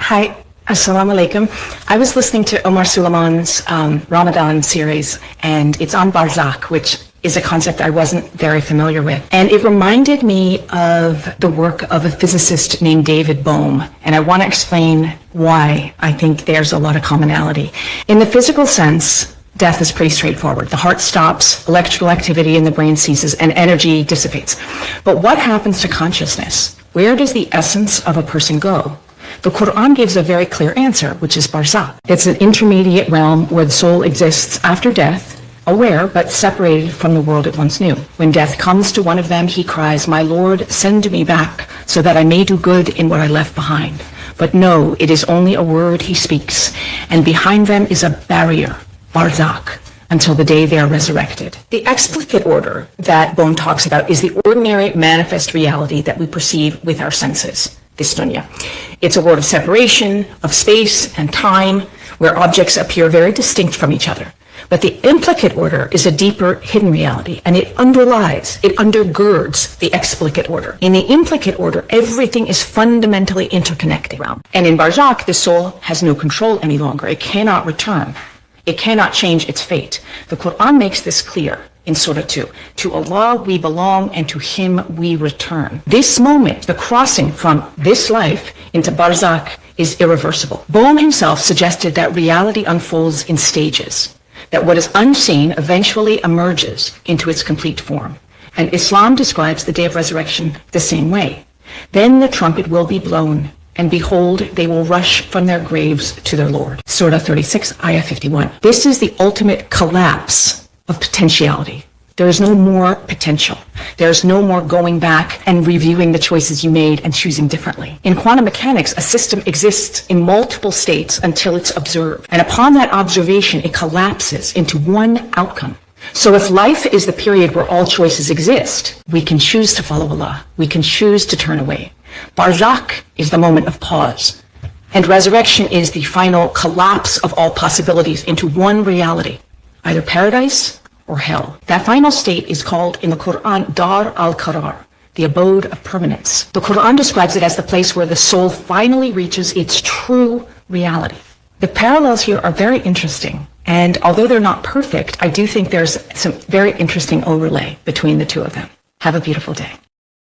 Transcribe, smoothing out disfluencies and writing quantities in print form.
Hi, Assalamu alaikum. I was listening to Omar Suleiman's Ramadan series, and it's on Barzakh, which is a concept I wasn't very familiar with. And it reminded me of the work of a physicist named David Bohm, and I want to explain why I think there's a lot of commonality. In the physical sense, death is pretty straightforward. The heart stops, electrical activity in the brain ceases, and energy dissipates. But what happens to consciousness? Where does the essence of a person go? The Quran gives a very clear answer, which is Barzakh. It's an intermediate realm where the soul exists after death, aware but separated from the world it once knew. When death comes to one of them, he cries, "My Lord, send me back so that I may do good in what I left behind." But no, it is only a word he speaks, and behind them is a barrier, Barzakh, until the day they are resurrected. The explicit order that Bohm talks about is the ordinary manifest reality that we perceive with our senses, this dunya. It's a world of separation, of space and time, where objects appear very distinct from each other. But the implicate order is a deeper hidden reality, and it underlies, it undergirds the explicit order. In the implicate order, everything is fundamentally interconnected. And in Barzakh, the soul has no control any longer. It cannot return. It cannot change its fate. The Quran makes this clear in Surah 2. To Allah we belong, and to Him we return. This moment, the crossing from this life into Barzakh, is irreversible. Bohm himself suggested that reality unfolds in stages, that what is unseen eventually emerges into its complete form. And Islam describes the day of resurrection the same way. Then the trumpet will be blown, and behold, they will rush from their graves to their Lord. Surah 36, Ayah 51. This is the ultimate collapse of potentiality. There is no more potential. There is no more going back and reviewing the choices you made and choosing differently. In quantum mechanics, a system exists in multiple states until it's observed. And upon that observation, it collapses into one outcome. So if life is the period where all choices exist, we can choose to follow Allah. We can choose to turn away. Barzakh is the moment of pause. And resurrection is the final collapse of all possibilities into one reality, either paradise or hell. That final state is called in the Quran Dar al-Qarar, the abode of permanence. The Quran describes it as the place where the soul finally reaches its true reality. The parallels here are very interesting, and although they're not perfect, I do think there's some very interesting overlay between the two of them. Have a beautiful day.